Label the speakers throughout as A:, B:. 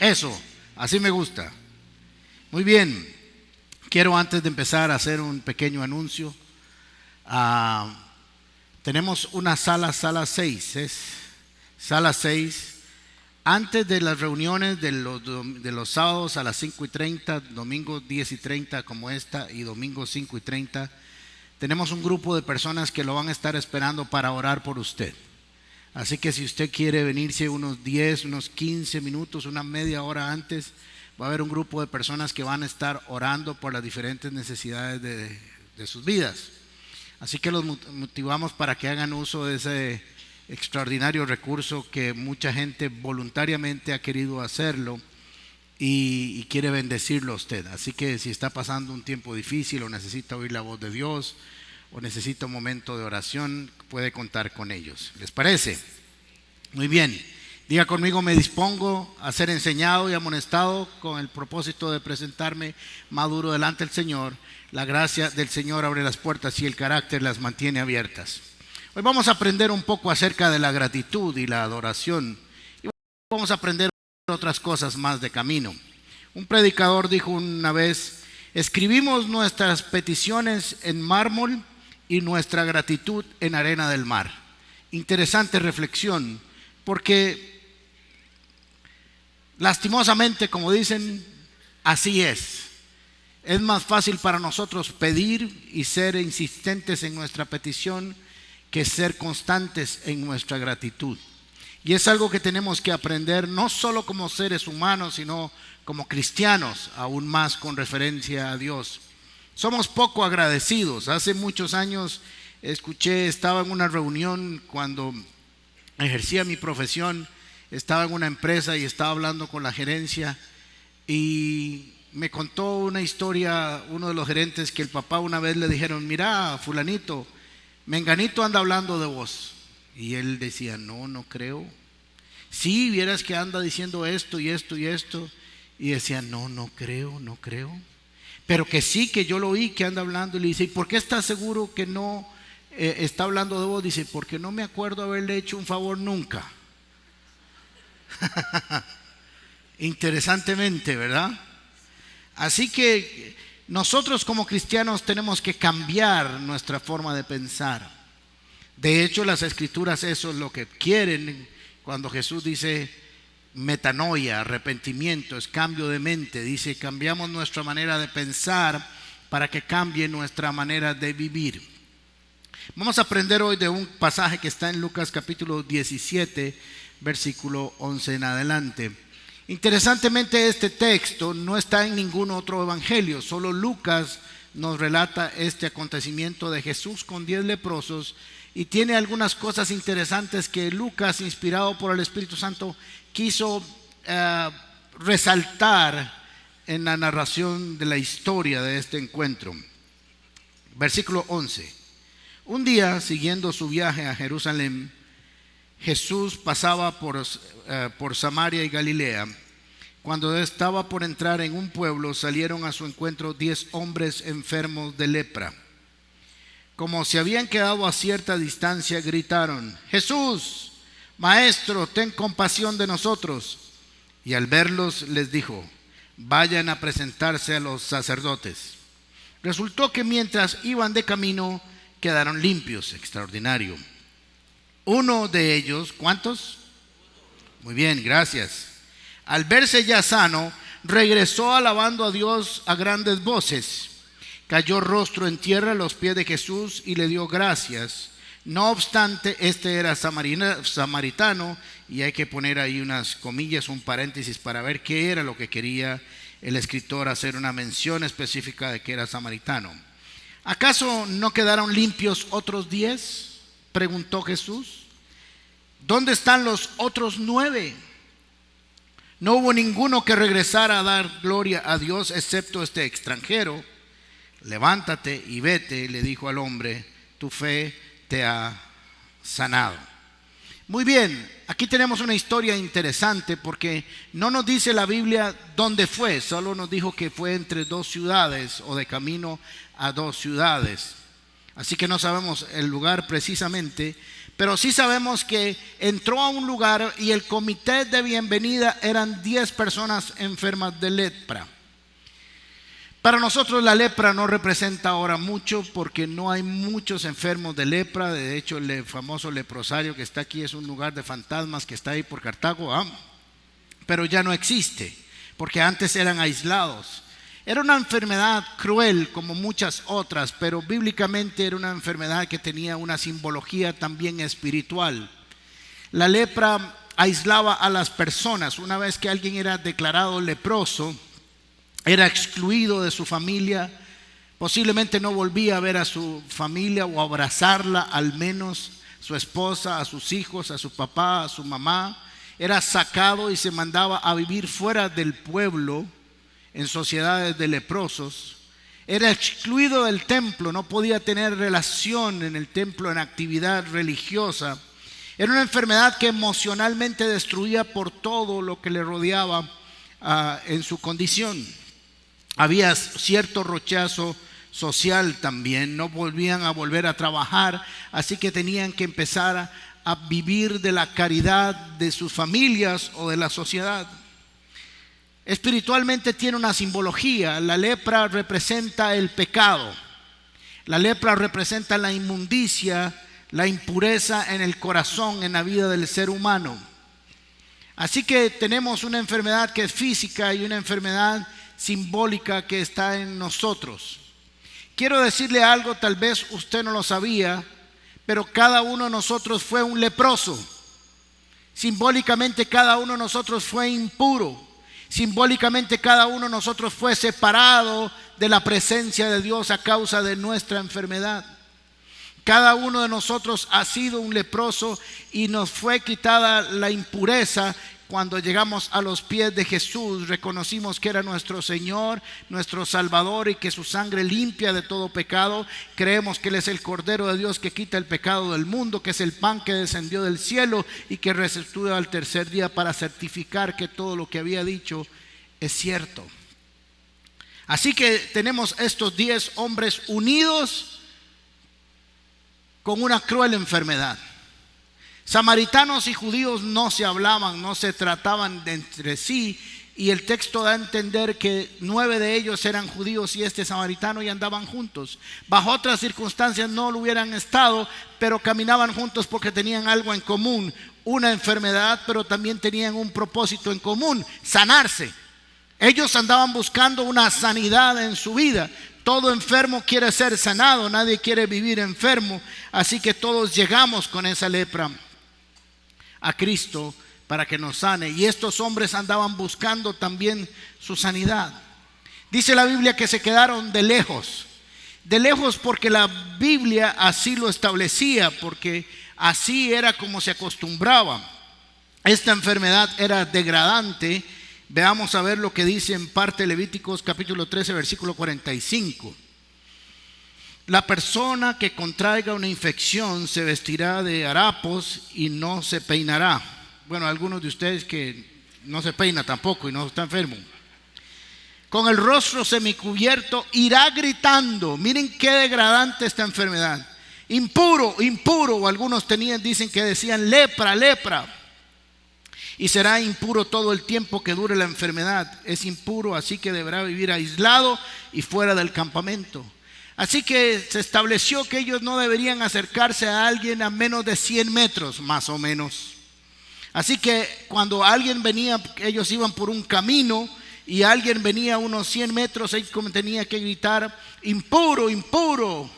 A: Eso, así me gusta. Muy bien, quiero antes de empezar a hacer un pequeño anuncio. Tenemos una sala 6, sala 6. Antes de las reuniones de los sábados a las 5:30, domingos 10:30 como esta y domingos 5:30, tenemos un grupo de personas que lo van a estar esperando para orar por usted. Así que si usted quiere venirse unos 10, unos 15 minutos, una media hora antes, va a haber un grupo de personas que van a estar orando por las diferentes necesidades de sus vidas. Así que los motivamos para que hagan uso de ese extraordinario recurso que mucha gente voluntariamente ha querido hacerlo y quiere bendecirlo a usted. Así que si está pasando un tiempo difícil o necesita oír la voz de Dios o necesita un momento de oración, puede contar con ellos. ¿Les parece? Muy bien. Diga conmigo: me dispongo a ser enseñado y amonestado con el propósito de presentarme maduro delante del Señor. La gracia del Señor abre las puertas y el carácter las mantiene abiertas. Hoy vamos a aprender un poco acerca de la gratitud y la adoración, y vamos a aprender otras cosas más de camino. Un predicador dijo una vez: escribimos nuestras peticiones en mármol y nuestra gratitud en arena del mar. Interesante reflexión, porque lastimosamente, como dicen, así es. Es más fácil para nosotros pedir y ser insistentes en nuestra petición que ser constantes en nuestra gratitud. Y es algo que tenemos que aprender, no solo como seres humanos, sino como cristianos, aún más con referencia a Dios. Somos poco agradecidos. Hace muchos años estaba en una reunión cuando ejercía mi profesión, estaba en una empresa y estaba hablando con la gerencia, y me contó una historia uno de los gerentes, que el papá una vez le dijeron: mira, fulanito, menganito anda hablando de vos. Y él decía: no creo. Sí, vieras que anda diciendo esto y esto y esto. Y decía: no creo. Pero que sí, que yo lo oí que anda hablando. Y le dice: ¿y por qué estás seguro que no está hablando de vos? Dice: porque no me acuerdo haberle hecho un favor nunca. Interesantemente, ¿verdad? Así que nosotros como cristianos tenemos que cambiar nuestra forma de pensar. De hecho, las escrituras eso es lo que quieren. Cuando Jesús dice metanoia, arrepentimiento, es cambio de mente. Dice: cambiamos nuestra manera de pensar para que cambie nuestra manera de vivir. Vamos a aprender hoy de un pasaje que está en Lucas capítulo 17, versículo 11 en adelante. Interesantemente, este texto no está en ningún otro evangelio, solo Lucas nos relata este acontecimiento de Jesús con 10 leprosos, y tiene algunas cosas interesantes que Lucas, inspirado por el Espíritu Santo, quiso resaltar en la narración de la historia de este encuentro. Versículo 11. Un día, siguiendo su viaje a Jerusalén, Jesús pasaba por Samaria y Galilea. Cuando estaba por entrar en un pueblo, salieron a su encuentro 10 hombres enfermos de lepra. Como se habían quedado a cierta distancia, gritaron: Jesús, Maestro, ten compasión de nosotros. Y al verlos les dijo: vayan a presentarse a los sacerdotes. Resultó que mientras iban de camino quedaron limpios. Extraordinario. Uno de ellos, ¿cuántos? Muy bien, gracias. Al verse ya sano, regresó alabando a Dios a grandes voces. Cayó rostro en tierra a los pies de Jesús y le dio gracias. No obstante, este era samaritano, y hay que poner ahí unas comillas, un paréntesis, para ver qué era lo que quería el escritor hacer una mención específica de que era samaritano. ¿Acaso no quedaron limpios otros 10? Preguntó Jesús. ¿Dónde están los otros 9? No hubo ninguno que regresara a dar gloria a Dios excepto este extranjero. Levántate y vete, le dijo al hombre, tu fe te ha sanado. Muy bien, aquí tenemos una historia interesante, porque no nos dice la Biblia dónde fue, solo nos dijo que fue entre 2 ciudades o de camino a 2 ciudades. Así que no sabemos el lugar precisamente, Pero sí sabemos que entró a un lugar y el comité de bienvenida eran 10 personas enfermas de lepra. Para nosotros la lepra no representa ahora mucho porque no hay muchos enfermos de lepra. De hecho, el famoso leprosario que está aquí es un lugar de fantasmas que está ahí por Cartago, pero ya no existe porque antes eran aislados. Era una enfermedad cruel como muchas otras, pero bíblicamente era una enfermedad que tenía una simbología también espiritual. La lepra aislaba a las personas. Una vez que alguien era declarado leproso, era excluido de su familia, posiblemente no volvía a ver a su familia o abrazarla, al menos su esposa, a sus hijos, a su papá, a su mamá. Era sacado y se mandaba a vivir fuera del pueblo en sociedades de leprosos. Era excluido del templo, no podía tener relación en el templo, en actividad religiosa. Era una enfermedad que emocionalmente destruía por todo lo que le rodeaba en su condición. Había cierto rechazo social también, no volvían a volver a trabajar, así que tenían que empezar a vivir de la caridad de sus familias o de la sociedad. Espiritualmente tiene una simbología. La lepra representa el pecado. La lepra representa la inmundicia, la impureza en el corazón, en la vida del ser humano. Así que tenemos una enfermedad que es física y una enfermedad simbólica que está en nosotros. Quiero decirle algo, tal vez usted no lo sabía, pero cada uno de nosotros fue un leproso. Simbólicamente cada uno de nosotros fue impuro. Simbólicamente cada uno de nosotros fue separado de la presencia de Dios a causa de nuestra enfermedad. Cada uno de nosotros ha sido un leproso y nos fue quitada la impureza. Cuando llegamos a los pies de Jesús, reconocimos que era nuestro Señor, nuestro Salvador, y que su sangre limpia de todo pecado. Creemos que Él es el Cordero de Dios que quita el pecado del mundo, que es el pan que descendió del cielo y que resucitó al tercer día para certificar que todo lo que había dicho es cierto. Así que tenemos estos 10 hombres unidos con una cruel enfermedad. Samaritanos y judíos no se hablaban, no se trataban entre sí, y el texto da a entender que 9 de ellos eran judíos y este samaritano, y andaban juntos. Bajo otras circunstancias no lo hubieran estado, pero caminaban juntos porque tenían algo en común, una enfermedad, pero también tenían un propósito en común: sanarse. Ellos andaban buscando una sanidad en su vida. Todo enfermo quiere ser sanado, nadie quiere vivir enfermo, así que todos llegamos con esa lepra a Cristo para que nos sane. Y estos hombres andaban buscando también su sanidad. Dice la Biblia que se quedaron de lejos porque la Biblia así lo establecía, porque así era como se acostumbraba. Esta enfermedad era degradante. Veamos a ver lo que dice en parte Levíticos capítulo 13 versículo 45. La persona que contraiga una infección se vestirá de harapos y no se peinará. Bueno, algunos de ustedes que no se peina tampoco y no está enfermo. Con el rostro semicubierto irá gritando. Miren qué degradante esta enfermedad. Impuro, impuro. O algunos dicen que decían lepra, lepra. Y será impuro todo el tiempo que dure la enfermedad. Es impuro, así que deberá vivir aislado y fuera del campamento. Así que se estableció que ellos no deberían acercarse a alguien a menos de 100 metros, más o menos. Así que cuando alguien venía, ellos iban por un camino y alguien venía a unos 100 metros, ellos tenía que gritar: impuro, impuro,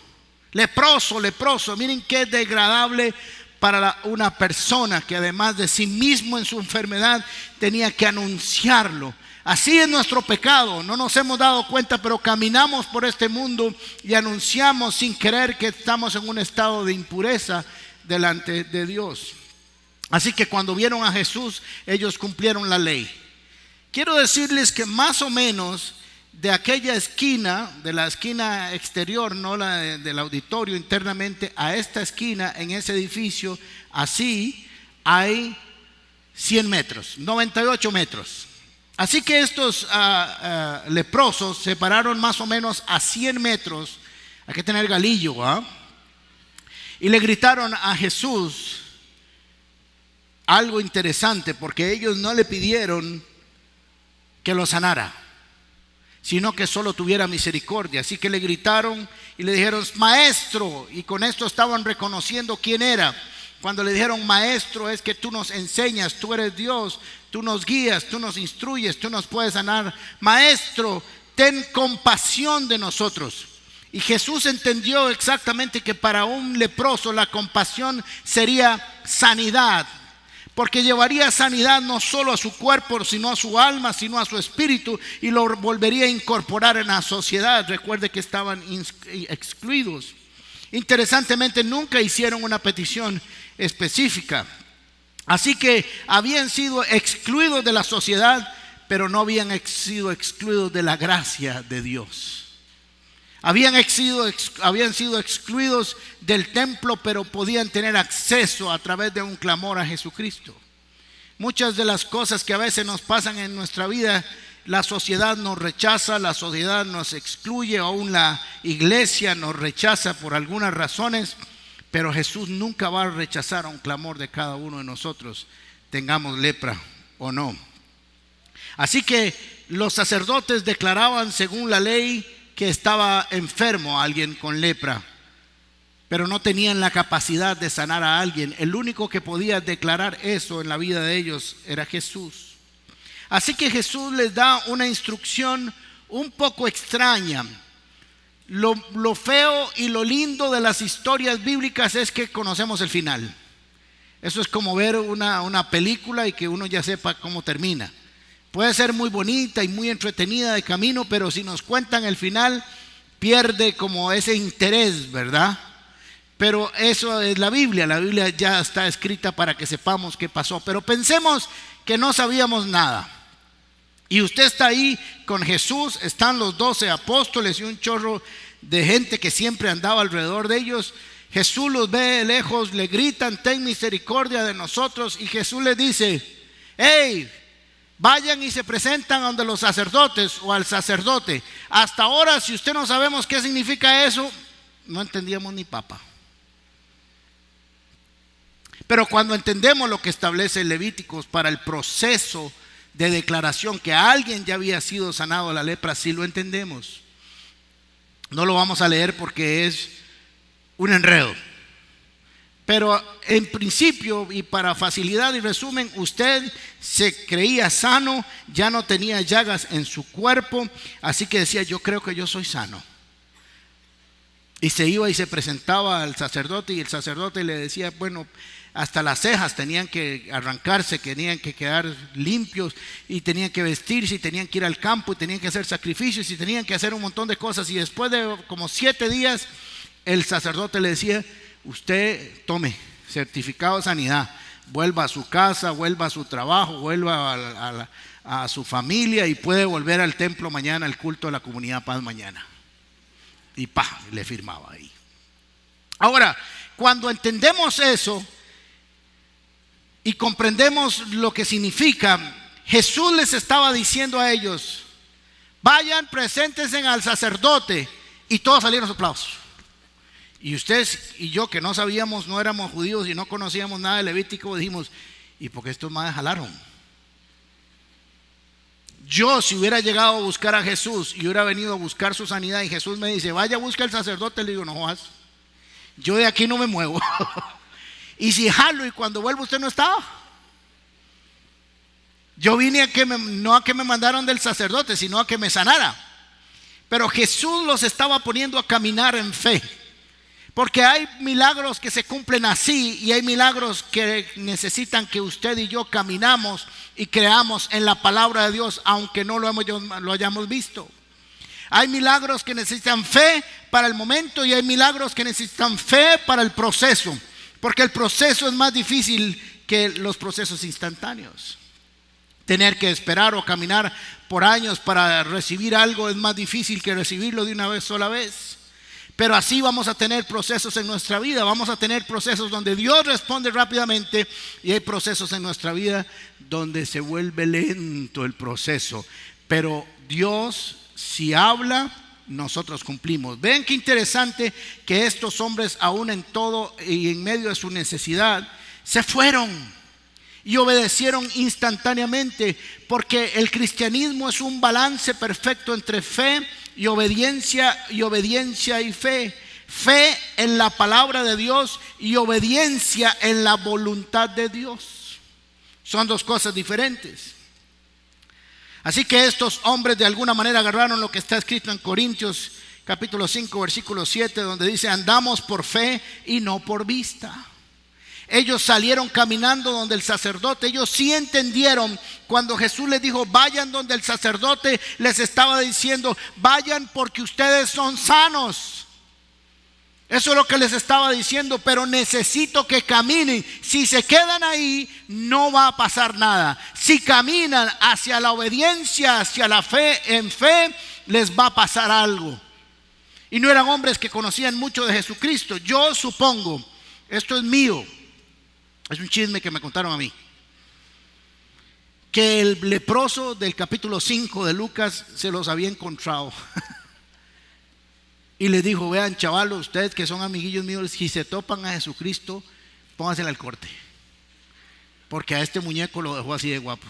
A: leproso, leproso. Miren qué degradable para una persona que además de sí mismo en su enfermedad tenía que anunciarlo. Así es nuestro pecado, no nos hemos dado cuenta, pero caminamos por este mundo y anunciamos sin querer que estamos en un estado de impureza delante de Dios. Así que cuando vieron a Jesús, ellos cumplieron la ley. Quiero decirles que más o menos de aquella esquina, de la esquina exterior, no la del auditorio, internamente, a esta esquina en ese edificio, así hay 100 metros, 98 metros. Así que estos leprosos se pararon más o menos a 100 metros. Hay que tener galillo, y le gritaron a Jesús algo interesante, porque ellos no le pidieron que lo sanara, sino que solo tuviera misericordia. Así que le gritaron y le dijeron: maestro. Y con esto estaban reconociendo quién era. Cuando le dijeron maestro, es que tú nos enseñas, tú eres Dios, tú nos guías, tú nos instruyes, tú nos puedes sanar. Maestro, ten compasión de nosotros. Y Jesús entendió exactamente que para un leproso la compasión sería sanidad, porque llevaría sanidad no solo a su cuerpo, sino a su alma, sino a su espíritu, y lo volvería a incorporar en la sociedad. Recuerde que estaban excluidos. Interesantemente, nunca hicieron una petición específica. Así que habían sido excluidos de la sociedad, pero no habían sido excluidos de la gracia de Dios. Habían sido excluidos del templo, pero podían tener acceso a través de un clamor a Jesucristo. Muchas de las cosas que a veces nos pasan en nuestra vida, la sociedad nos rechaza, la sociedad nos excluye, aún la iglesia nos rechaza por algunas razones, pero Jesús nunca va a rechazar un clamor de cada uno de nosotros, tengamos lepra o no. Así que los sacerdotes declaraban según la ley que estaba enfermo alguien con lepra, pero no tenían la capacidad de sanar a alguien. El único que podía declarar eso en la vida de ellos era Jesús. Así que Jesús les da una instrucción un poco extraña. Lo feo y lo lindo de las historias bíblicas es que conocemos el final. Eso es como ver una película y que uno ya sepa cómo termina. Puede ser muy bonita y muy entretenida de camino, pero si nos cuentan el final, pierde como ese interés, ¿verdad? Pero eso es la Biblia. La Biblia ya está escrita para que sepamos qué pasó. Pero pensemos que no sabíamos nada. Y usted está ahí con Jesús, están los 12 apóstoles y un chorro de gente que siempre andaba alrededor de ellos. Jesús los ve de lejos, le gritan: ten misericordia de nosotros. Y Jesús les dice: hey, vayan y se presentan ante los sacerdotes o al sacerdote. Hasta ahora, si usted no sabemos qué significa eso, no entendíamos ni papa. Pero cuando entendemos lo que establece Levíticos para el proceso de declaración que alguien ya había sido sanado de la lepra, sí lo entendemos. No lo vamos a leer porque es un enredo. Pero en principio, y para facilidad y resumen, usted se creía sano, ya no tenía llagas en su cuerpo, así que decía: yo creo que yo soy sano. Y se iba y se presentaba al sacerdote, y el sacerdote le decía: bueno, hasta las cejas tenían que arrancarse, tenían que quedar limpios, y tenían que vestirse, y tenían que ir al campo, y tenían que hacer sacrificios, y tenían que hacer un montón de cosas. Y después de como 7 días, el sacerdote le decía: usted tome certificado de sanidad, vuelva a su casa, vuelva a su trabajo, vuelva a su familia, y puede volver al templo mañana, al culto de la comunidad Paz mañana. Y le firmaba ahí. Ahora, cuando entendemos eso y comprendemos lo que significa, Jesús les estaba diciendo a ellos: vayan, preséntense al sacerdote. Y todos salieron aplausos. Y ustedes y yo, que no sabíamos, no éramos judíos y no conocíamos nada de Levítico, dijimos: ¿y por qué estos más jalaron? Yo, si hubiera llegado a buscar a Jesús y hubiera venido a buscar su sanidad, y Jesús me dice: vaya, busca al sacerdote, le digo: no jodas, yo de aquí no me muevo. Y si jalo y cuando vuelvo usted no estaba. Yo vine no a que me mandaron del sacerdote, sino a que me sanara. Pero Jesús los estaba poniendo a caminar en fe, porque hay milagros que se cumplen así, y hay milagros que necesitan que usted y yo caminamos y creamos en la palabra de Dios, aunque no lo hayamos visto. Hay milagros que necesitan fe para el momento, y hay milagros que necesitan fe para el proceso, porque el proceso es más difícil que los procesos instantáneos. Tener que esperar o caminar por años para recibir algo es más difícil que recibirlo de una sola vez. Pero así vamos a tener procesos en nuestra vida. Vamos a tener procesos donde Dios responde rápidamente, y hay procesos en nuestra vida donde se vuelve lento el proceso. Pero Dios, si habla, nosotros cumplimos. Ven qué interesante que estos hombres, aún en todo y en medio de su necesidad, se fueron y obedecieron instantáneamente, porque el cristianismo es un balance perfecto entre fe y obediencia y fe. Fe en la palabra de Dios y obediencia en la voluntad de Dios. Son dos cosas diferentes. Así que estos hombres de alguna manera agarraron lo que está escrito en Corintios capítulo 5 versículo 7, donde dice: andamos por fe y no por vista. Ellos salieron caminando donde el sacerdote. Ellos sí entendieron cuando Jesús les dijo: vayan donde el sacerdote. Les estaba diciendo: vayan porque ustedes son sanos. Eso es lo que les estaba diciendo, pero necesito que caminen. Si se quedan ahí, no va a pasar nada. Si caminan hacia la obediencia, hacia la fe, en fe, les va a pasar algo. Y no eran hombres que conocían mucho de Jesucristo. Yo supongo, esto es mío, es un chisme que me contaron a mí, que el leproso del capítulo 5 de Lucas se los había encontrado y les dijo: vean, chavalos, ustedes que son amiguillos míos, si se topan a Jesucristo, póngansela al corte, porque a este muñeco lo dejó así de guapo.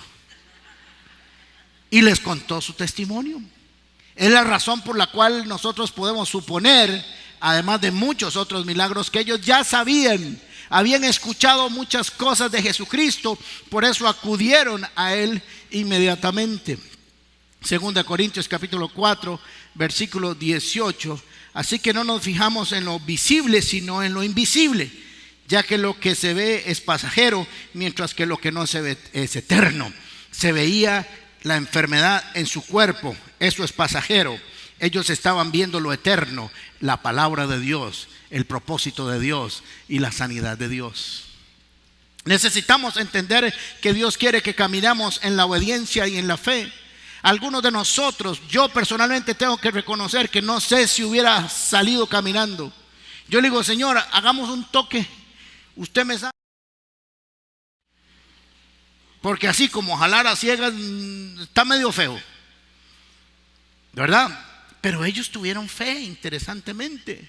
A: Y les contó su testimonio. Es la razón por la cual nosotros podemos suponer, además de muchos otros milagros, que ellos ya sabían, habían escuchado muchas cosas de Jesucristo, por eso acudieron a Él inmediatamente. Segunda Corintios capítulo 4 versículo 18. Así que no nos fijamos en lo visible, sino en lo invisible, ya que lo que se ve es pasajero, mientras que lo que no se ve es eterno. Se veía la enfermedad en su cuerpo, eso es pasajero. Ellos estaban viendo lo eterno, la palabra de Dios, el propósito de Dios y la sanidad de Dios. Necesitamos entender que Dios quiere que caminemos en la obediencia y en la fe. Algunos de nosotros, yo personalmente tengo que reconocer que no sé si hubiera salido caminando. Yo le digo: Señor, hagamos un toque, usted me sabe. Porque así como jalar a ciegas está medio feo, ¿verdad? Pero ellos tuvieron fe, interesantemente,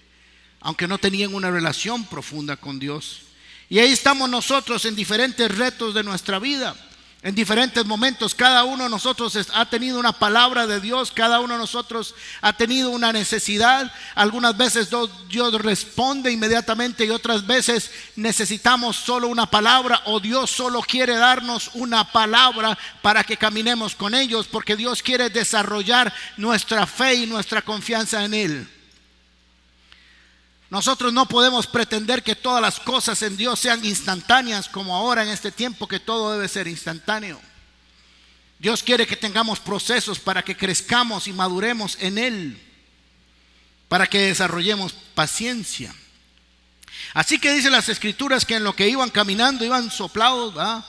A: aunque no tenían una relación profunda con Dios. Y ahí estamos nosotros en diferentes retos de nuestra vida, en diferentes momentos. Cada uno de nosotros ha tenido una palabra de Dios, cada uno de nosotros ha tenido una necesidad. Algunas veces Dios responde inmediatamente y otras veces necesitamos solo una palabra, o Dios solo quiere darnos una palabra para que caminemos con ellos, porque Dios quiere desarrollar nuestra fe y nuestra confianza en Él. Nosotros no podemos pretender que todas las cosas en Dios sean instantáneas, como ahora en este tiempo que todo debe ser instantáneo. Dios quiere que tengamos procesos para que crezcamos y maduremos en Él, para que desarrollemos paciencia. Así que dice las Escrituras que en lo que iban caminando iban soplados, ¿verdad?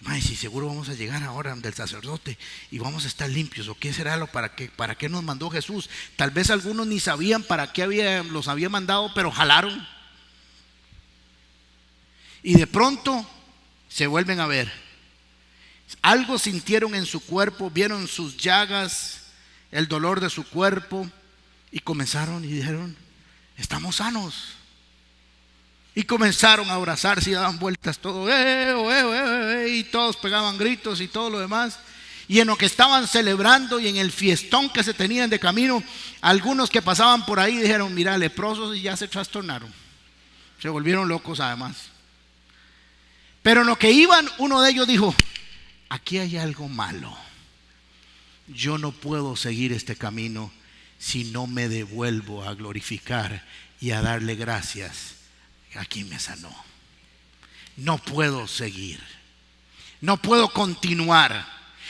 A: Ay, sí, seguro vamos a llegar ahora del sacerdote y vamos a estar limpios. ¿O qué será para qué nos mandó Jesús? Tal vez algunos ni sabían para qué los había mandado, pero jalaron. Y de pronto se vuelven a ver. Algo sintieron en su cuerpo, vieron sus llagas, el dolor de su cuerpo, y comenzaron y dijeron: estamos sanos. Y comenzaron a abrazarse y daban vueltas todo, y todos pegaban gritos y todo lo demás. Y en lo que estaban celebrando y en el fiestón que se tenían de camino, algunos que pasaban por ahí dijeron: mira, leprosos, y ya se trastornaron, se volvieron locos además. Pero en lo que iban, uno de ellos dijo: aquí hay algo malo. Yo no puedo seguir este camino si no me devuelvo a glorificar y a darle gracias a quien me sanó. No puedo seguir, no puedo continuar,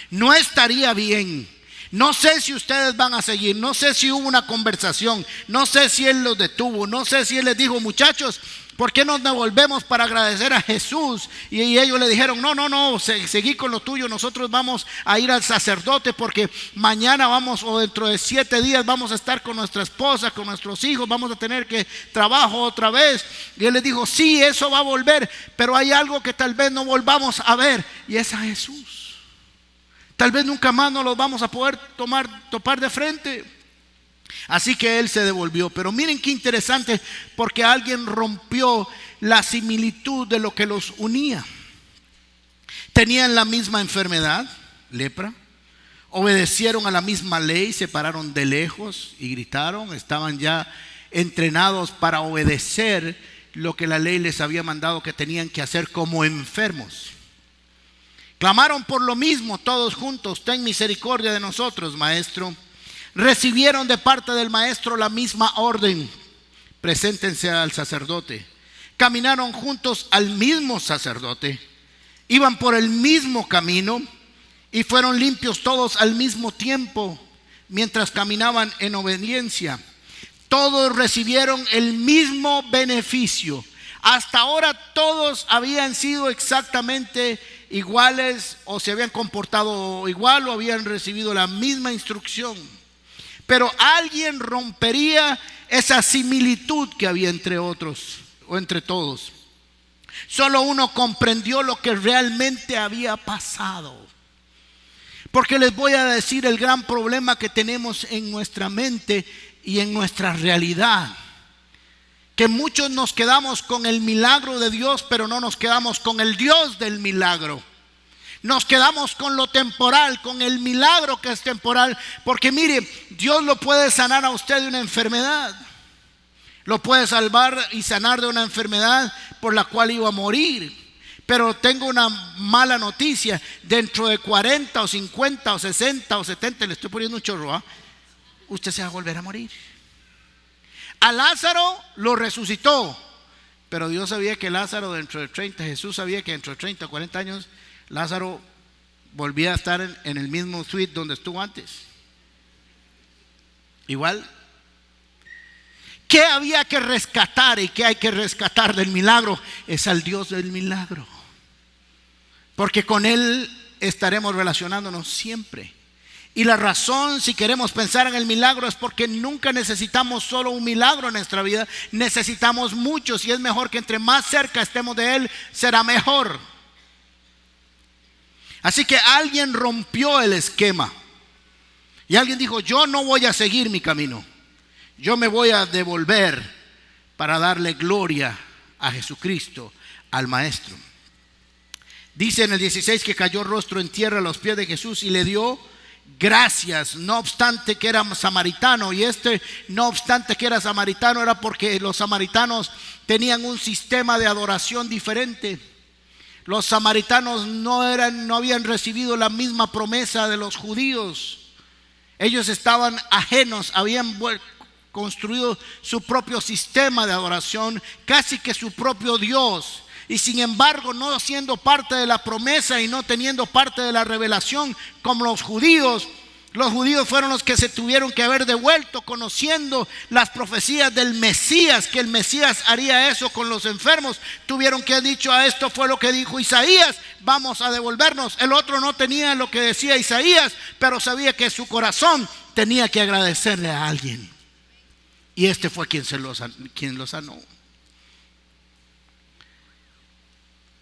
A: no estaría bien. No sé si ustedes van a seguir, no sé si hubo una conversación, no sé si Él los detuvo, no sé si Él les dijo: muchachos, ¿por qué nos devolvemos para agradecer a Jesús? Y ellos le dijeron: no, seguí con lo tuyo, nosotros vamos a ir al sacerdote porque mañana vamos, o dentro de 7 días vamos a estar con nuestra esposa, con nuestros hijos, vamos a tener que trabajo otra vez. Y Él les dijo: sí, eso va a volver, pero hay algo que tal vez no volvamos a ver, y es a Jesús. Tal vez nunca más no los vamos a poder topar de frente. Así que él se devolvió. Pero miren qué interesante, porque alguien rompió la similitud de lo que los unía. Tenían la misma enfermedad, lepra. Obedecieron a la misma ley, se pararon de lejos y gritaron. Estaban ya entrenados para obedecer lo que la ley les había mandado que tenían que hacer como enfermos. Clamaron por lo mismo todos juntos: ten misericordia de nosotros, maestro. Recibieron de parte del maestro la misma orden: preséntense al sacerdote. Caminaron juntos al mismo sacerdote. Iban por el mismo camino y fueron limpios todos al mismo tiempo mientras caminaban en obediencia. Todos recibieron el mismo beneficio. Hasta ahora todos habían sido exactamente iguales, o se habían comportado igual, o habían recibido la misma instrucción. Pero alguien rompería esa similitud que había entre otros o entre todos. Solo uno comprendió lo que realmente había pasado. Porque les voy a decir el gran problema que tenemos en nuestra mente y en nuestra realidad: que muchos nos quedamos con el milagro de Dios, pero no nos quedamos con el Dios del milagro. Nos quedamos con lo temporal, con el milagro que es temporal. Porque mire, Dios lo puede sanar a usted de una enfermedad. Lo puede salvar y sanar de una enfermedad por la cual iba a morir. Pero tengo una mala noticia: dentro de 40 o 50 o 60 o 70, le estoy poniendo un chorro, usted se va a volver a morir. A Lázaro lo resucitó, pero Dios sabía que Lázaro dentro de 30, Jesús sabía que dentro de 30 o 40 años Lázaro volvía a estar en el mismo suite donde estuvo antes. Igual. ¿Qué había que rescatar y qué hay que rescatar del milagro? Es al Dios del milagro. Porque con Él estaremos relacionándonos siempre. Y la razón, si queremos pensar en el milagro, es porque nunca necesitamos solo un milagro en nuestra vida. Necesitamos muchos, y es mejor que entre más cerca estemos de Él, será mejor. Así que alguien rompió el esquema. Y alguien dijo: yo no voy a seguir mi camino. Yo me voy a devolver para darle gloria a Jesucristo, al Maestro. Dice en el 16 que cayó rostro en tierra a los pies de Jesús y le dio gracias, no obstante que era samaritano. Y no obstante que era samaritano, era porque los samaritanos tenían un sistema de adoración diferente. Los samaritanos no habían recibido la misma promesa de los judíos. Ellos estaban ajenos, habían construido su propio sistema de adoración, casi que su propio Dios. Y sin embargo, no siendo parte de la promesa y no teniendo parte de la revelación como los judíos fueron los que se tuvieron que haber devuelto, conociendo las profecías del Mesías, que el Mesías haría eso con los enfermos. Tuvieron que haber dicho: esto fue lo que dijo Isaías, vamos a devolvernos. El otro no tenía lo que decía Isaías, pero sabía que su corazón tenía que agradecerle a alguien. Y este fue quien lo sanó.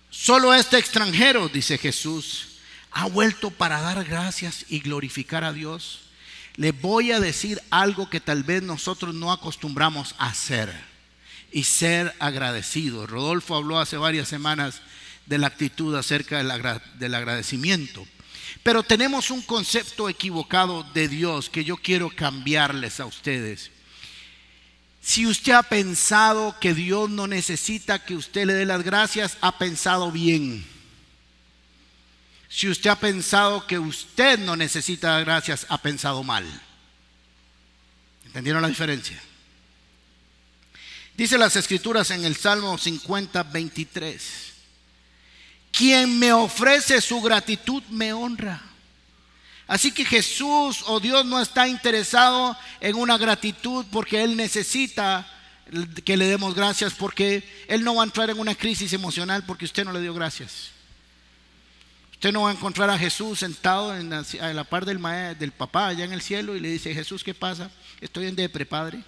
A: Solo este extranjero, dice Jesús, ha vuelto para dar gracias y glorificar a Dios. Le voy a decir algo que tal vez nosotros no acostumbramos a hacer, y ser agradecidos. Rodolfo habló hace varias semanas de la actitud acerca del agradecimiento. Pero tenemos un concepto equivocado de Dios que yo quiero cambiarles a ustedes. Si usted ha pensado que Dios no necesita que usted le dé las gracias, ha pensado bien. Si usted ha pensado que usted no necesita gracias, ha pensado mal. ¿Entendieron la diferencia? Dice las Escrituras en el Salmo 50, 23: quien me ofrece su gratitud me honra. Así que Jesús o Dios no está interesado en una gratitud porque Él necesita que le demos gracias, porque Él no va a entrar en una crisis emocional porque usted no le dio gracias. Usted no va a encontrar a Jesús sentado a la par del papá allá en el cielo y le dice: Jesús, ¿qué pasa? Estoy en depre, Padre.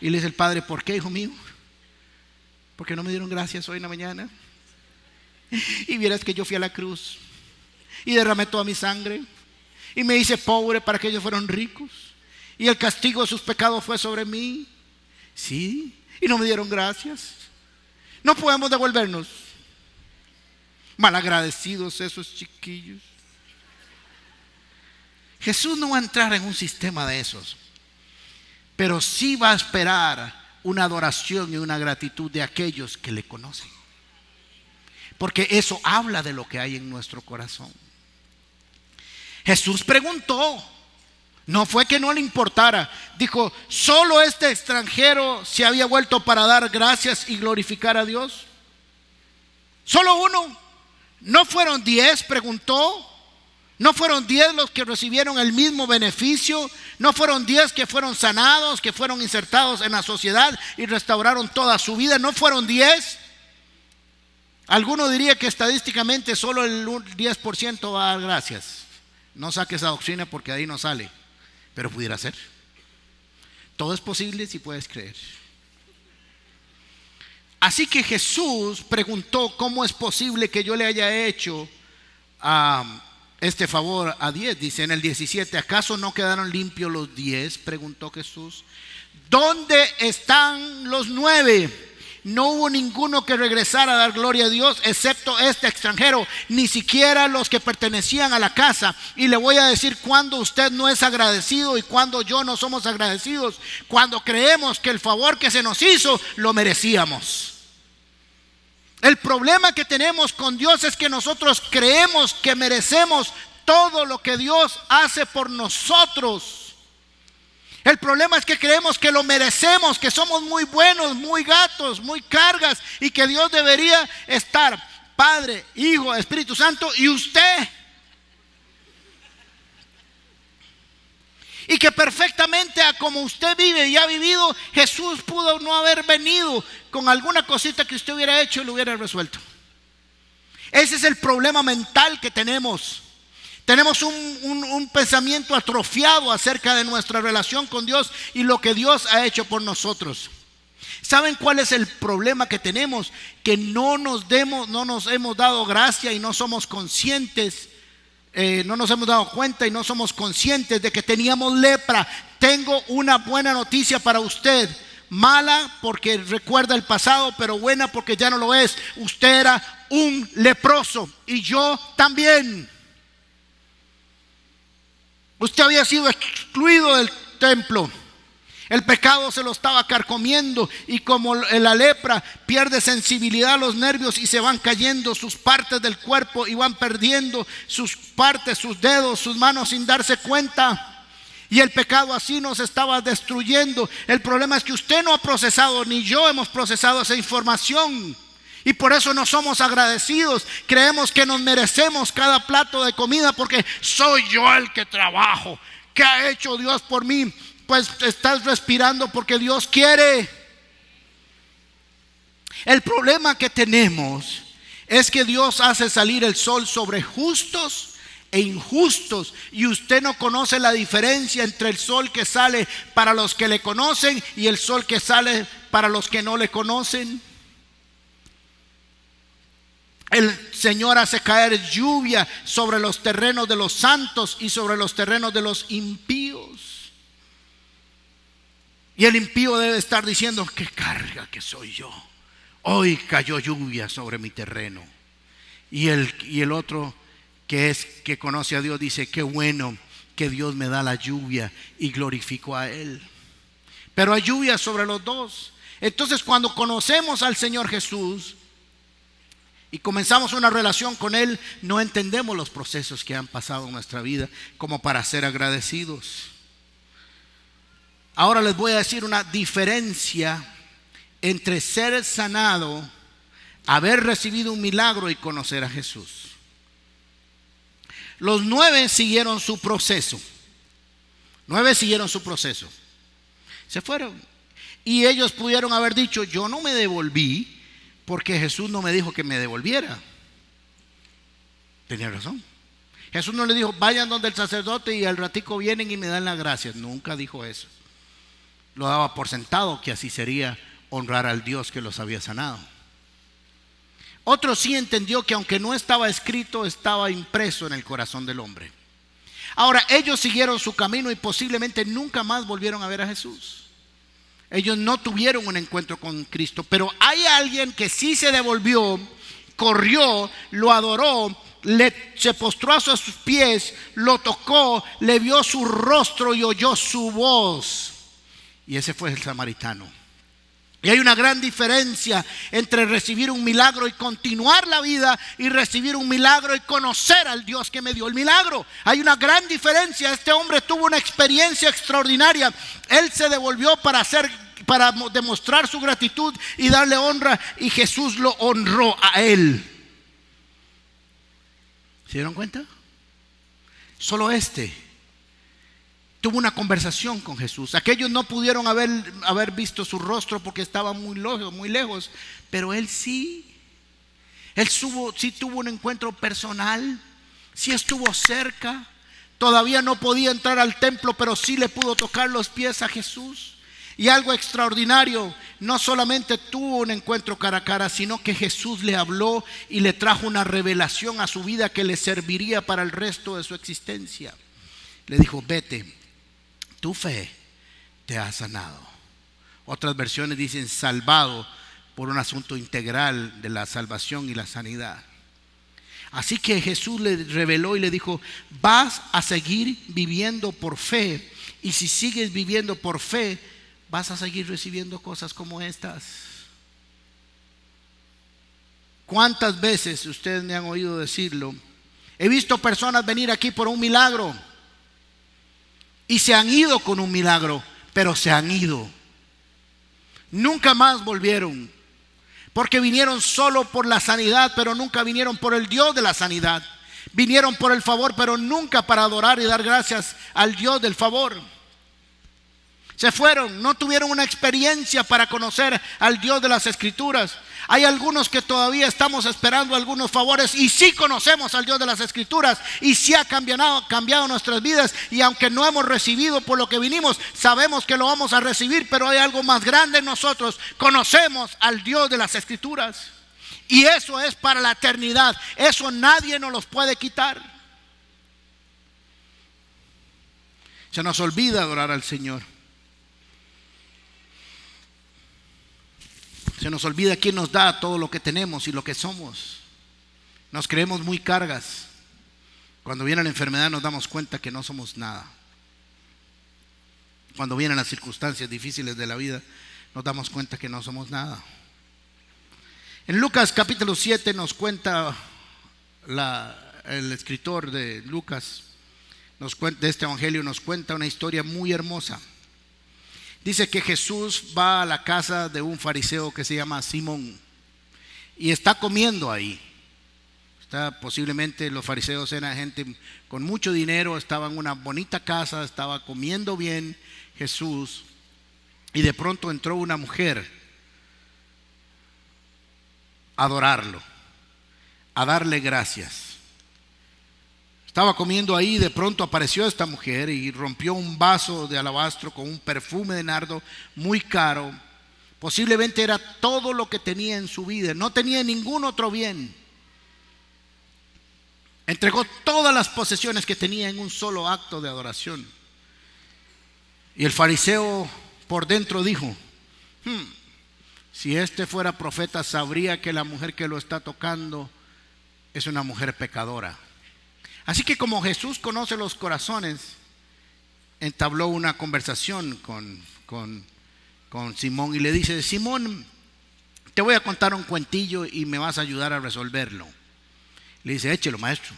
A: Y le dice el Padre: ¿por qué, hijo mío? Porque no me dieron gracias hoy en la mañana. Y vieras que yo fui a la cruz y derramé toda mi sangre y me hice pobre para que ellos fueran ricos, y el castigo de sus pecados fue sobre mí. Sí, y no me dieron gracias. No podemos devolvernos. Malagradecidos esos chiquillos. Jesús no va a entrar en un sistema de esos, pero sí va a esperar una adoración y una gratitud de aquellos que le conocen, porque eso habla de lo que hay en nuestro corazón. Jesús preguntó, no fue que no le importara. Dijo, solo este extranjero se había vuelto para dar gracias y glorificar a Dios. Solo uno. ¿No fueron 10? Preguntó. ¿No fueron 10 los que recibieron el mismo beneficio? ¿No fueron 10 que fueron sanados, que fueron insertados en la sociedad y restauraron toda su vida? ¿No fueron 10? Alguno diría que estadísticamente solo el 10% va a dar gracias. No saques esa doctrina porque ahí no sale, pero pudiera ser. Todo es posible si puedes creer. Así que Jesús preguntó, ¿cómo es posible que yo le haya hecho este favor a 10? Dice en el 17, ¿acaso no quedaron limpios los 10? Preguntó Jesús. ¿Dónde están los 9? No hubo ninguno que regresara a dar gloria a Dios, excepto este extranjero, ni siquiera los que pertenecían a la casa. Y le voy a decir cuando usted no es agradecido y cuando yo no somos agradecidos. Cuando creemos que el favor que se nos hizo lo merecíamos. El problema que tenemos con Dios es que nosotros creemos que merecemos todo lo que Dios hace por nosotros. El problema es que creemos que lo merecemos, que somos muy buenos, muy gatos, muy cargas, y que Dios debería estar, Padre, Hijo, Espíritu Santo y usted. Y que perfectamente a como usted vive y ha vivido, Jesús pudo no haber venido con alguna cosita que usted hubiera hecho y lo hubiera resuelto. Ese es el problema mental que tenemos. Tenemos un pensamiento atrofiado acerca de nuestra relación con Dios y lo que Dios ha hecho por nosotros. ¿Saben cuál es el problema que tenemos? Que no nos hemos dado gracia y no somos conscientes. No nos hemos dado cuenta y no somos conscientes de que teníamos lepra. Tengo una buena noticia para usted. Mala porque recuerda el pasado, pero buena porque ya no lo es. Usted era un leproso y yo también. Usted había sido excluido del templo. El pecado se lo estaba carcomiendo, y como la lepra pierde sensibilidad a los nervios y se van cayendo sus partes del cuerpo y van perdiendo sus partes, sus dedos, sus manos sin darse cuenta. Y el pecado así nos estaba destruyendo. El problema es que usted no ha procesado, ni yo hemos procesado esa información. Y por eso no somos agradecidos. Creemos que nos merecemos cada plato de comida porque soy yo el que trabajo. ¿Qué ha hecho Dios por mí? Pues estás respirando porque Dios quiere. El problema que tenemos es que Dios hace salir el sol sobre justos e injustos, y usted no conoce la diferencia entre el sol que sale para los que le conocen y el sol que sale para los que no le conocen. El Señor hace caer lluvia sobre los terrenos de los santos y sobre los terrenos de los impíos. Y el impío debe estar diciendo: qué carga que soy yo. Hoy cayó lluvia sobre mi terreno. Y el otro que conoce a Dios dice: qué bueno que Dios me da la lluvia, y glorifico a Él. Pero hay lluvia sobre los dos. Entonces, cuando conocemos al Señor Jesús y comenzamos una relación con Él, no entendemos los procesos que han pasado en nuestra vida como para ser agradecidos. Ahora les voy a decir una diferencia entre ser sanado, haber recibido un milagro y conocer a Jesús. Los 9 siguieron su proceso. 9 siguieron su proceso. Se fueron. Y ellos pudieron haber dicho: yo no me devolví porque Jesús no me dijo que me devolviera. Tenía razón. Jesús no le dijo: vayan donde el sacerdote y al ratico vienen y me dan las gracias. Nunca dijo eso. Lo daba por sentado que así sería honrar al Dios que los había sanado. Otro sí entendió que aunque no estaba escrito, estaba impreso en el corazón del hombre. Ahora, ellos siguieron su camino y posiblemente nunca más volvieron a ver a Jesús. Ellos no tuvieron un encuentro con Cristo, pero hay alguien que sí se devolvió, corrió, lo adoró, se postró a sus pies, lo tocó, le vio su rostro y oyó su voz. Y ese fue el samaritano. Y hay una gran diferencia entre recibir un milagro y continuar la vida y recibir un milagro y conocer al Dios que me dio el milagro. Hay una gran diferencia. Este hombre tuvo una experiencia extraordinaria. Él se devolvió para demostrar su gratitud y darle honra, y Jesús lo honró a él. ¿Se dieron cuenta? Solo tuvo una conversación con Jesús. Aquellos no pudieron haber visto su rostro porque estaba muy lejos, pero él sí. Sí tuvo un encuentro personal, sí estuvo cerca. Todavía no podía entrar al templo, pero sí le pudo tocar los pies a Jesús. Y algo extraordinario, no solamente tuvo un encuentro cara a cara, sino que Jesús le habló y le trajo una revelación a su vida que le serviría para el resto de su existencia. Le dijo: vete, tu fe te ha sanado. Otras versiones dicen salvado, por un asunto integral de la salvación y la sanidad. Así que Jesús le reveló y le dijo: vas a seguir viviendo por fe, y si sigues viviendo por fe, vas a seguir recibiendo cosas como estas. ¿Cuántas veces ustedes me han oído decirlo? He visto personas venir aquí por un milagro y se han ido con un milagro, pero se han ido. Nunca más volvieron, porque vinieron solo por la sanidad, pero nunca vinieron por el Dios de la sanidad. Vinieron por el favor, pero nunca para adorar y dar gracias al Dios del favor. Se fueron, no tuvieron una experiencia para conocer al Dios de las Escrituras. Hay algunos que todavía estamos esperando algunos favores y sí conocemos al Dios de las Escrituras y sí ha cambiado nuestras vidas, y aunque no hemos recibido por lo que vinimos, sabemos que lo vamos a recibir, pero hay algo más grande en nosotros. Conocemos al Dios de las Escrituras y eso es para la eternidad. Eso nadie nos los puede quitar. Se nos olvida adorar al Señor. Se nos olvida quién nos da todo lo que tenemos y lo que somos. Nos creemos muy cargas. Cuando viene la enfermedad nos damos cuenta que no somos nada. Cuando vienen las circunstancias difíciles de la vida nos damos cuenta que no somos nada. En Lucas capítulo 7 nos cuenta el escritor de Lucas, de este evangelio, nos cuenta una historia muy hermosa. Dice que Jesús va a la casa de un fariseo que se llama Simón y está comiendo ahí. Posiblemente los fariseos eran gente con mucho dinero, estaba en una bonita casa, estaba comiendo bien Jesús, y de pronto entró una mujer a adorarlo, a darle gracias. Estaba comiendo ahí y de pronto apareció esta mujer y rompió un vaso de alabastro con un perfume de nardo muy caro. Posiblemente era todo lo que tenía en su vida, no tenía ningún otro bien. Entregó todas las posesiones que tenía en un solo acto de adoración. Y el fariseo por dentro dijo: si este fuera profeta, sabría que la mujer que lo está tocando es una mujer pecadora. Así que como Jesús conoce los corazones, entabló una conversación con Simón y le dice: Simón, te voy a contar un cuentillo y me vas a ayudar a resolverlo. Le dice: échelo, maestro.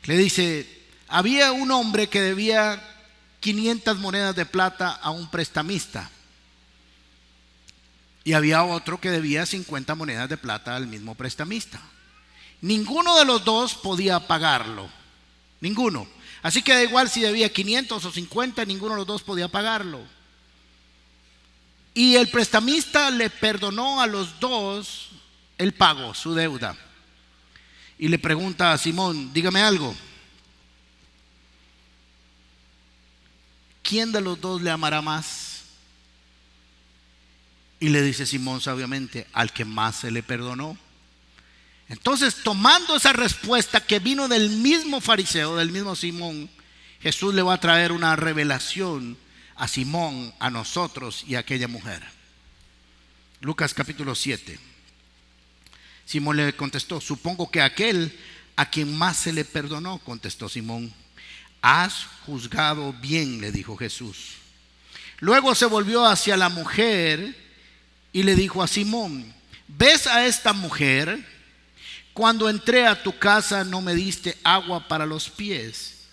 A: Le dice: había un hombre que debía 500 monedas de plata a un prestamista, y había otro que debía 50 monedas de plata al mismo prestamista. Ninguno de los dos podía pagarlo, ninguno. Así que da igual si debía 500 o 50, ninguno de los dos podía pagarlo. Y el prestamista le perdonó a los dos el pago, su deuda. Y le pregunta a Simón: dígame algo, ¿quién de los dos le amará más? Y le dice Simón sabiamente: al que más se le perdonó. Entonces, tomando esa respuesta que vino del mismo fariseo, del mismo Simón, Jesús le va a traer una revelación a Simón, a nosotros y a aquella mujer. Lucas capítulo 7. Simón le contestó: supongo que aquel a quien más se le perdonó. Contestó Simón. Has juzgado bien, le dijo Jesús. Luego se volvió hacia la mujer y le dijo a Simón: ¿ves a esta mujer? Cuando entré a tu casa no me diste agua para los pies,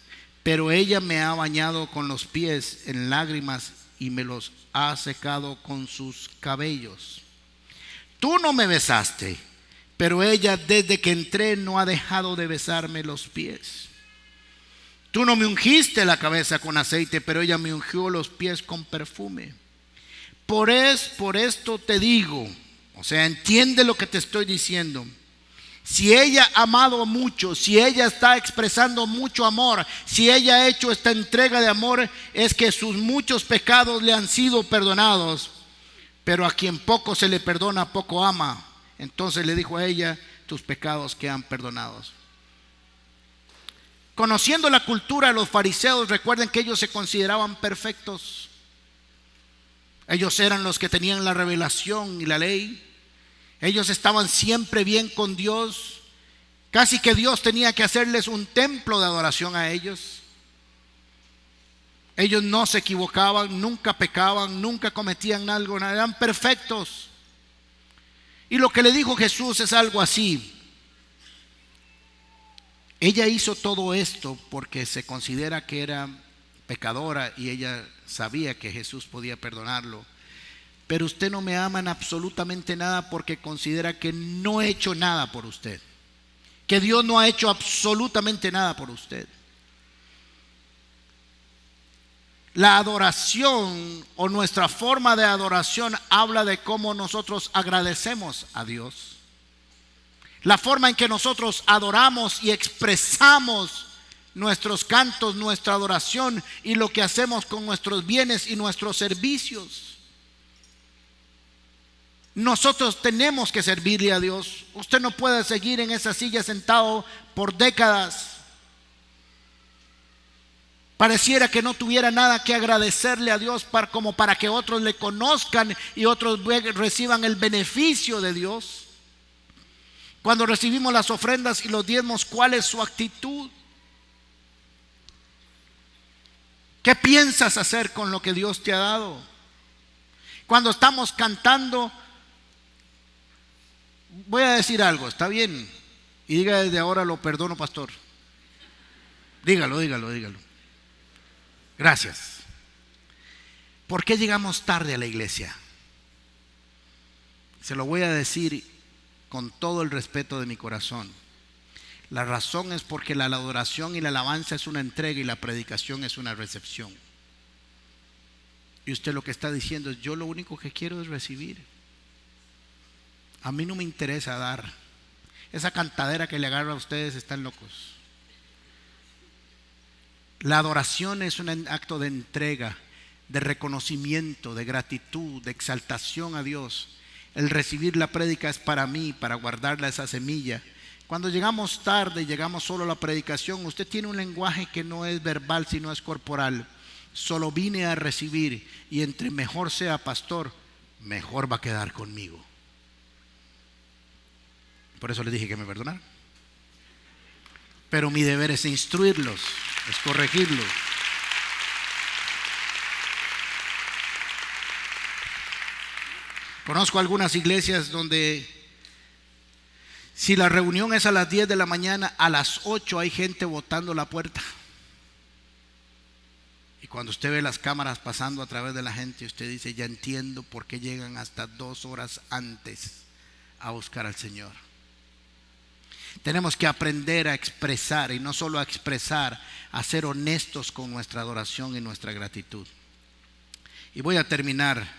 A: pero ella me ha bañado con los pies en lágrimas y me los ha secado con sus cabellos. Tú no me besaste, pero ella desde que entré no ha dejado de besarme los pies. Tú no me ungiste la cabeza con aceite, pero ella me ungió los pies con perfume. Por esto te digo, o sea, entiende lo que te estoy diciendo. Si ella ha amado mucho, si ella está expresando mucho amor, si ella ha hecho esta entrega de amor, es que sus muchos pecados le han sido perdonados. Pero a quien poco se le perdona, poco ama. Entonces le dijo a ella: tus pecados quedan perdonados. Conociendo la cultura de los fariseos, recuerden que ellos se consideraban perfectos. Ellos eran los que tenían la revelación y la ley. Ellos estaban siempre bien con Dios. Casi que Dios tenía que hacerles un templo de adoración a ellos. Ellos no se equivocaban, nunca pecaban, nunca cometían algo, eran perfectos. Y lo que le dijo Jesús es algo así: ella hizo todo esto porque se considera que era pecadora y ella sabía que Jesús podía perdonarlo. Pero usted no me ama en absolutamente nada porque considera que no he hecho nada por usted, que Dios no ha hecho absolutamente nada por usted. La adoración o nuestra forma de adoración habla de cómo nosotros agradecemos a Dios. La forma en que nosotros adoramos y expresamos nuestros cantos, nuestra adoración y lo que hacemos con nuestros bienes y nuestros servicios. Nosotros tenemos que servirle a Dios. Usted no puede seguir en esa silla sentado por décadas. Pareciera que no tuviera nada que agradecerle a Dios como para que otros le conozcan y otros reciban el beneficio de Dios. Cuando recibimos las ofrendas y los diezmos, ¿cuál es su actitud? ¿Qué piensas hacer con lo que Dios te ha dado? Cuando estamos cantando, voy a decir algo, ¿está bien? Y diga desde ahora: lo perdono, pastor. Dígalo. Gracias. ¿Por qué llegamos tarde a la iglesia? Se lo voy a decir con todo el respeto de mi corazón. La razón es porque la adoración y la alabanza es una entrega y la predicación es una recepción. Y usted lo que está diciendo es: yo lo único que quiero es recibir. A mí no me interesa dar. Esa cantadera que le agarra a ustedes, están locos. La adoración es un acto de entrega, de reconocimiento, de gratitud, de exaltación a Dios. El recibir la prédica es para mí, para guardarla esa semilla. Cuando llegamos tarde, llegamos solo a la predicación, usted tiene un lenguaje que no es verbal, sino es corporal. Solo vine a recibir, y entre mejor sea pastor, mejor va a quedar conmigo. Por eso les dije que me perdonaran. Pero mi deber es instruirlos, es corregirlos. Conozco algunas iglesias donde si la reunión es a las 10 de la mañana, a las 8 hay gente botando la puerta. Y cuando usted ve las cámaras pasando a través de la gente, usted dice: ya entiendo por qué llegan hasta 2 horas antes a buscar al Señor. Tenemos que aprender a expresar, y no solo a expresar, a ser honestos con nuestra adoración y nuestra gratitud. Y voy a terminar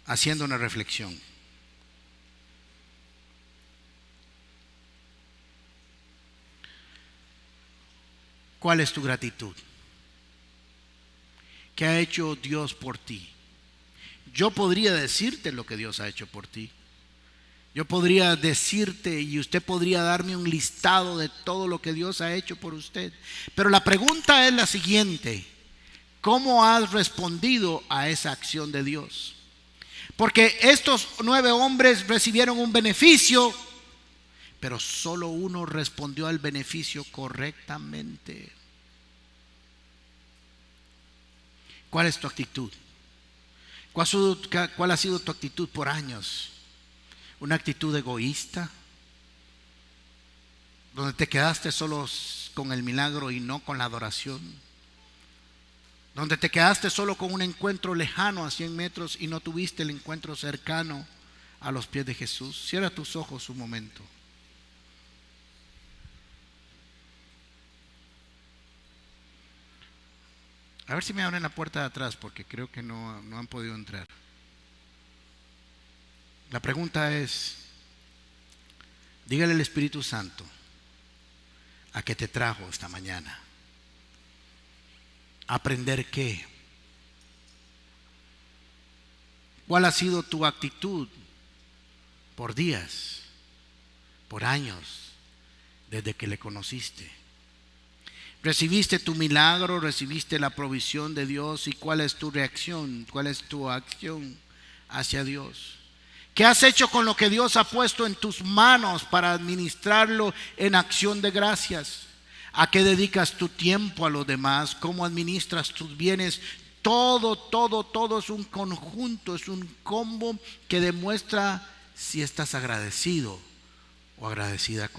A: haciendo una reflexión. ¿Cuál es tu gratitud? ¿Qué ha hecho Dios por ti? Yo podría decirte lo que Dios ha hecho por ti. Yo podría decirte y usted podría darme un listado de todo lo que Dios ha hecho por usted. Pero la pregunta es la siguiente: ¿cómo has respondido a esa acción de Dios? Porque estos 9 hombres recibieron un beneficio, pero solo uno respondió al beneficio correctamente. ¿Cuál es tu actitud? ¿Cuál ha sido tu actitud por años? ¿Una actitud egoísta, donde te quedaste solo con el milagro y no con la adoración? ¿Donde te quedaste solo con un encuentro lejano a 100 metros y no tuviste el encuentro cercano a los pies de Jesús? Cierra tus ojos un momento. A ver si me abren la puerta de atrás, porque creo que no han podido entrar. La pregunta es: dígale al Espíritu Santo a qué te trajo esta mañana. ¿Aprender qué? ¿Cuál ha sido tu actitud por días, por años, desde que le conociste? ¿Recibiste tu milagro? ¿Recibiste la provisión de Dios? ¿Y cuál es tu reacción? ¿Cuál es tu acción hacia Dios? ¿Qué has hecho con lo que Dios ha puesto en tus manos para administrarlo en acción de gracias? ¿A qué dedicas tu tiempo a los demás? ¿Cómo administras tus bienes? Todo es un conjunto, es un combo que demuestra si estás agradecido o agradecida con